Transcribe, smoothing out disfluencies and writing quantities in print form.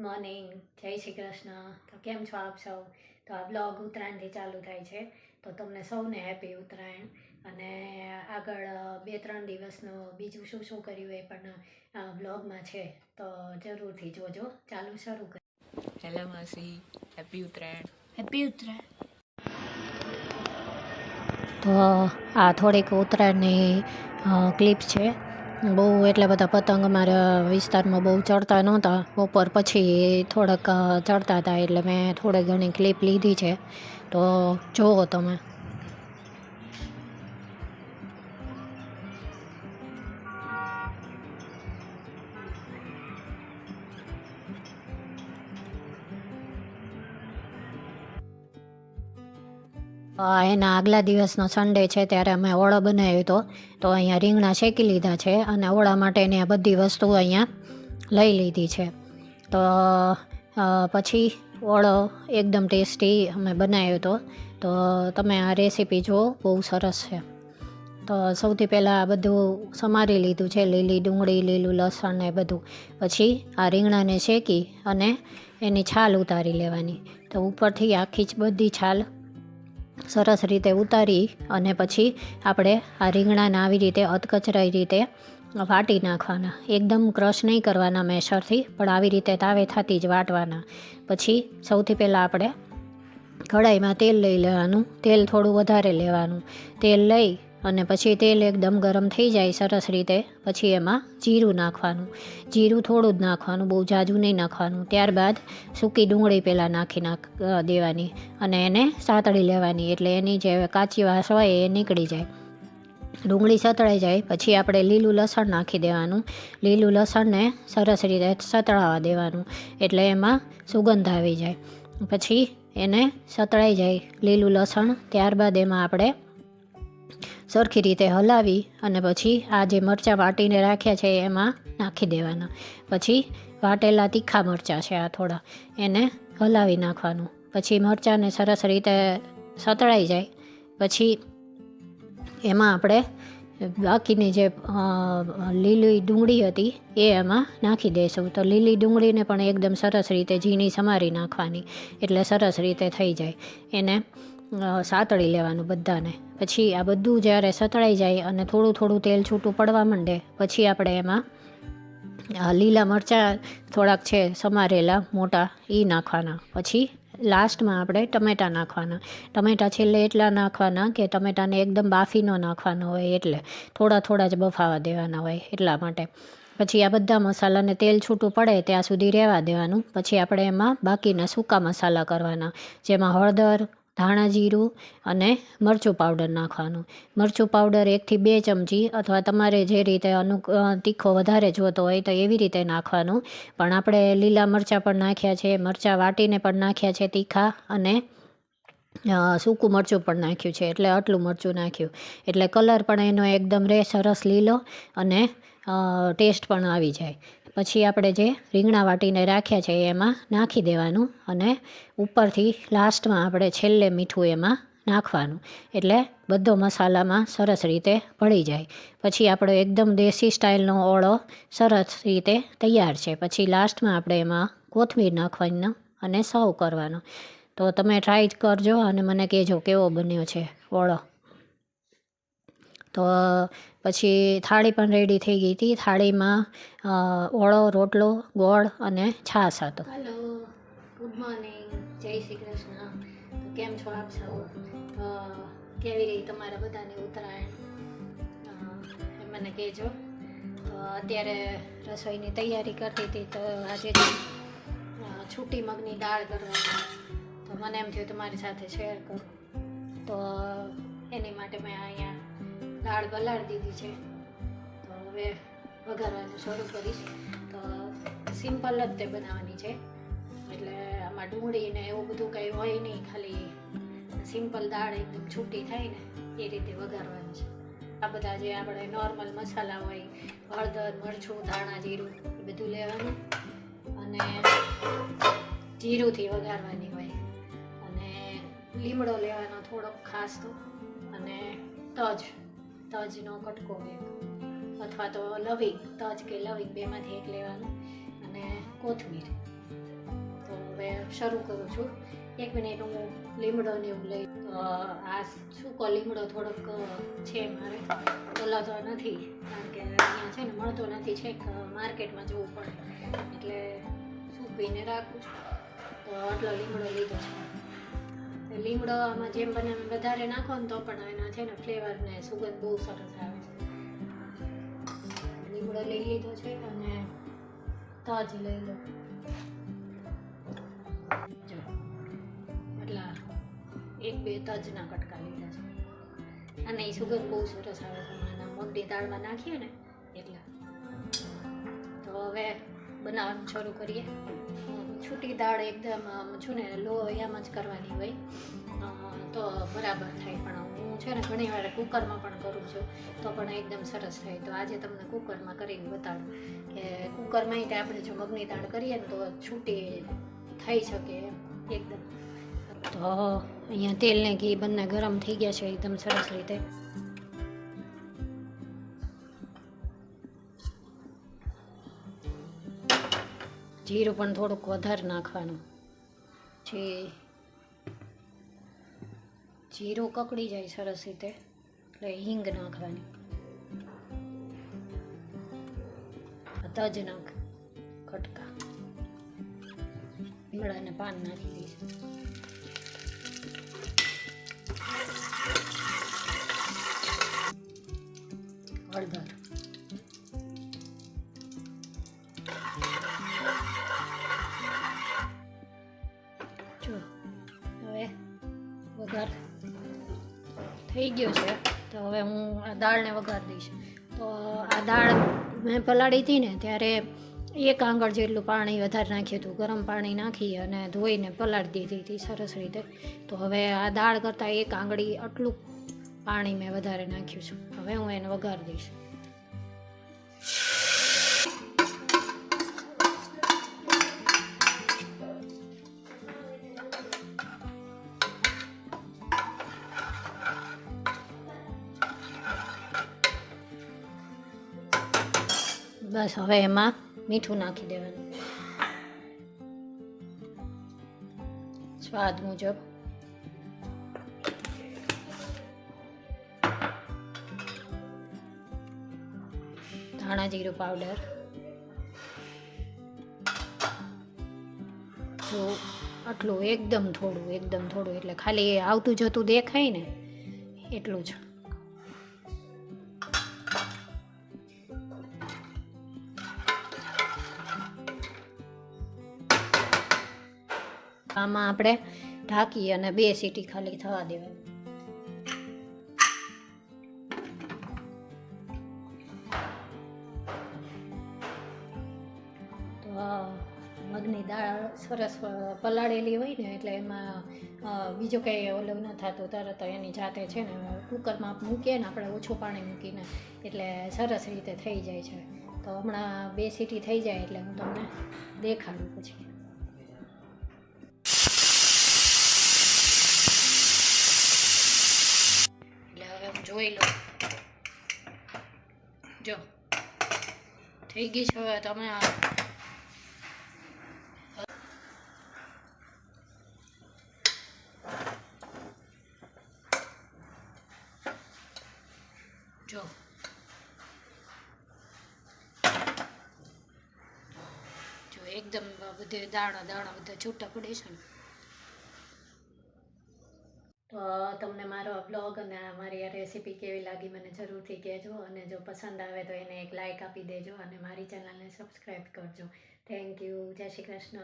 Morning, જય શ્રી કૃષ્ણ. તો કેમ છો આપ સૌ? તો આ બ્લોગ ઉત્તરાયણથી ચાલુ થાય છે. તો તમને સૌને હેપી ઉત્તરાયણ. અને આગળ 2-3 દિવસનું બીજું શું શું કર્યું એ પણ બ્લોગમાં છે, તો જરૂરથી જોજો. ચાલુ શરૂ કરીએ. હેલો માસી, હેપી ઉત્તરાયણ. હેપી ઉત્તરાયણ. તો આ થોડીક ઉત્તરાયણની ક્લિપ છે. બહુ એટલા બધા પતંગ અમારા વિસ્તારમાં બહુ ચડતા નહોતા. બપોર પછી થોડાક ચડતા હતા, એટલે મેં થોડી ઘણી ક્લિપ લીધી છે, તો જુઓ તમે. એના આગલા દિવસનો સન્ડે છે ત્યારે અમે ઓળો બનાવ્યો હતો. તો અહીંયા રીંગણા શેકી લીધા છે અને ઓળા માટેની આ બધી વસ્તુઓ અહીંયા લઈ લીધી છે. તો પછી ઓળો એકદમ ટેસ્ટી અમે બનાવ્યો હતો. તો તમે આ રેસીપી જુઓ, બહુ સરસ છે. તો સૌથી પહેલાં આ બધું સમારી લીધું છે, લીલી ડુંગળી, લીલું લસણ ને બધું. પછી આ રીંગણાને શેકી અને એની છાલ ઉતારી લેવાની. તો ઉપરથી આખી જ બધી છાલ સરસ રીતે ઉતારી અને પછી આપણે આ રીંગણાને આવી રીતે અધકચરાઈ રીતે વાટી નાખવાના. એકદમ ક્રશ નહીં કરવાના મેશરથી, પણ આવી રીતે તાવેથાથી જ વાટવાના. પછી સૌથી પહેલાં આપણે કઢાઈમાં તેલ લઈ લેવાનું. તેલ થોડું વધારે લેવાનું. તેલ લઈ અને પછી તેલ એકદમ ગરમ થઈ જાય સરસ રીતે, પછી એમાં જીરું નાખવાનું. જીરું થોડું જ નાખવાનું, બહુ ઝાઝું નહીં નાખવાનું. ત્યારબાદ સૂકી ડુંગળી પહેલાં નાખી દેવાની અને એને સાતળી લેવાની, એટલે એની જે કાચી વાસ હોય એ નીકળી જાય. ડુંગળી સતળાઈ જાય પછી આપણે લીલું લસણ નાખી દેવાનું. લીલું લસણને સરસ રીતે સતળાવા દેવાનું, એટલે એમાં સુગંધ આવી જાય. પછી એને સતળાઈ જાય લીલું લસણ, ત્યારબાદ એમાં આપણે સરખી રીતે હલાવી અને પછી આ જે મરચાં વાટીને રાખ્યા છે એમાં નાખી દેવાના. પછી વાટેલા તીખા મરચાં છે આ થોડા, એને હલાવી નાખવાનું. પછી મરચાંને સરસ રીતે સતળાઈ જાય પછી એમાં આપણે બાકીની જે લીલી ડુંગળી હતી એ એમાં નાખી દઈશું. તો લીલી ડુંગળીને પણ એકદમ સરસ રીતે ઝીણી સમારી નાખવાની, એટલે સરસ રીતે થઈ જાય. એને સાતળી લેવાનું બધાને. પછી આ બધું જ્યારે સતળાઈ જાય અને થોડું થોડું તેલ છૂટું પડવા માંડે, પછી આપણે એમાં લીલા મરચાં થોડાક છે સમારેલા મોટા, એ નાખવાના. પછી લાસ્ટમાં આપણે ટમેટાં નાખવાના. ટમેટાં છેલ્લે એટલા નાખવાના કે ટમેટાને એકદમ બાફી ન નાખવાનો હોય, એટલે થોડા થોડા જ બફાવા દેવાના હોય એટલા માટે. પછી આ બધા મસાલાને તેલ છૂટું પડે ત્યાં સુધી રહેવા દેવાનું. પછી આપણે એમાં બાકીના સૂકા મસાલા કરવાના, જેમાં હળદર, ધાણા જીરું અને મરચું પાવડર નાખવાનું. મરચું પાવડર 1 થી 2 ચમચી, અથવા તમારે જે રીતે તીખો વધારે જોતો હોય તો એવી રીતે નાખવાનું. પણ આપણે લીલા મરચાં પણ નાખ્યા છે, મરચાં વાટીને પણ નાખ્યા છે તીખા, અને સૂકું મરચું પણ નાખ્યું છે, એટલે આટલું મરચું નાખ્યું. એટલે કલર પણ એનો એકદમ સરસ લીલો અને ટેસ્ટ પણ આવી જાય. પછી આપણે જે રીંગણા વાટીને રાખ્યા છે એમાં નાખી દેવાનું અને ઉપરથી લાસ્ટમાં આપણે છેલ્લે મીઠું એમાં નાખવાનું, એટલે બધો મસાલામાં સરસ રીતે ભળી જાય. પછી આપણો એકદમ દેશી સ્ટાઇલનો ઓળો સરસ રીતે તૈયાર છે. પછી લાસ્ટમાં આપણે એમાં કોથમીર નાખવાનો અને સર્વ કરવાનો. તો તમે ટ્રાય કરજો અને મને કહેજો કેવો બન્યો છે ઓળો. તો પછી થાળી પણ રેડી થઈ ગઈ હતી. થાળીમાં ઓળો, રોટલો, ગોળ અને છાશ હતો. હેલો, ગુડ મોર્નિંગ, જય શ્રી કૃષ્ણ. તો કેમ છો આપ સૌ? કેવી રહી તમારા બધાની ઉત્તરાયણ એ મને કહેજો. તો અત્યારે રસોઈની તૈયારી કરતી હતી, તો આજે છૂટી મગની દાળ કરવાની. તો મને એમ થયું તમારી સાથે શેર કરું. તો એની માટે મેં અહીંયા દાળ બલાડી દીધી છે. તો હવે વઘારવાનું શરૂ કરીશ. તો સિમ્પલ જ તે બનાવવાની છે, એટલે આમાં ડુંગળી ને એવું બધું કંઈ હોય નહીં, ખાલી સિમ્પલ દાળ એકદમ છૂટી થાય ને એ રીતે વઘારવાની છે. આ બધા જે આપણે નોર્મલ મસાલા હોય, હળદર, મરચું, ધાણા જીરું, એ બધું લેવાનું અને જીરુંથી વઘારવાની હોય. અને લીમડો લેવાનો થોડોક ખાસ તો, અને તજનો કટકો એક, અથવા તો લવિંગ, તજ કે લવિંગ બેમાંથી એક લેવાનું, અને કોથમીર. શરૂ કરું છું. 1 મિનિટ હું લીમડો ને એવું લઈ. આ સૂકો લીમડો થોડોક છે મારે, ઓલો તો નથી, કારણ કે અહીંયા છે ને મળતો નથી, છેક માર્કેટમાં જવું પડે, એટલે સૂકવીને રાખું છું. તો આટલો લીમડો લીધો છે. લીમડો આમાં જેમ બને એમ વધારે નાખો ને તો પણ એના છે ને ફ્લેવર ને સુગંધ બહુ સરસ આવે છે. લીમડો લઈ લીધો છે અને તજ લઈ લો. જો એટલા 1-2 તજના કટકા લીધા છે, અને એ સુગંધ બહુ સરસ આવે છે. આના મગની દાળમાં નાખીએ ને એટલા. તો હવે બનાવવાનું શરૂ કરીએ. છૂટી દાળ એકદમ છું ને લો એમ જ કરવાની હોય તો બરાબર થાય, પણ હું છે ને ઘણી વાર કુકરમાં પણ કરું છું તો પણ એકદમ સરસ થાય. તો આજે તમને કુકરમાં કરીને બતાડું કે કુકરમાં તે આપણે જો મગની દાળ કરીએ ને તો છૂટી થઈ શકે એકદમ. તો અહીંયા તેલ ને ઘી બંને ગરમ થઈ ગયા છે એકદમ સરસ રીતે. જીરું પણ થોડુંક વધારે નાખવાનું છે. જીરું કકડી જાય સરસ રીતે એટલે હિંગ નાખવાની. તજ નાખ કટકા, લીમડાના પાન નાખી દઈશ. હળદર, જો હવે વઘાર થઈ ગયો છે. તો હવે હું આ દાળને વઘાર દઈશ. તો આ દાળ મેં પલાળી હતી ને ત્યારે 1 આંગળ જેટલું પાણી વધારે નાખ્યું હતું. ગરમ પાણી નાખી અને ધોઈને પલાળી દીધી હતી સરસ રીતે. તો હવે આ દાળ કરતાં 1 આંગળી આટલું પાણી મેં વધારે નાખ્યું છે. હવે હું એને વઘાર દઈશ. બસ હવે એમાં મીઠું નાખી દેવાનું સ્વાદ મુજબ. ધાણા જીરું પાવડર, જો આટલું એકદમ થોડું એટલે ખાલી આવતું જતું દેખાય ને એટલું જ. આમાં આપણે ઢાંકી અને 2 સીટી ખાલી થવા દેવાની. તો મગની દાળ સરસ પલાળેલી હોય ને એટલે એમાં બીજું કંઈ ઓલું ન થતું, તરત એની જાતે છે ને કુકરમાં મૂકીએ ને આપણે ઓછું પાણી મૂકીને એટલે સરસ રીતે થઈ જાય છે. તો હમણાં 2 સીટી થઈ જાય એટલે હું તમને દેખાડું પછી. જોઈ લો, જો થઈ ગઈ છે. હવે તમે જો એકદમ બધે દાણા બધા છૂટા પડે છે ને. તો તમને મારો બ્લોગ અને મારી આ રેસીપી કેવી લાગી મને જરૂરથી કહેજો, અને જો પસંદ આવે તો એને એક લાઇક આપી દેજો અને મારી ચેનલને સબસ્ક્રાઈબ કરજો. Thank you. જય શ્રી કૃષ્ણ.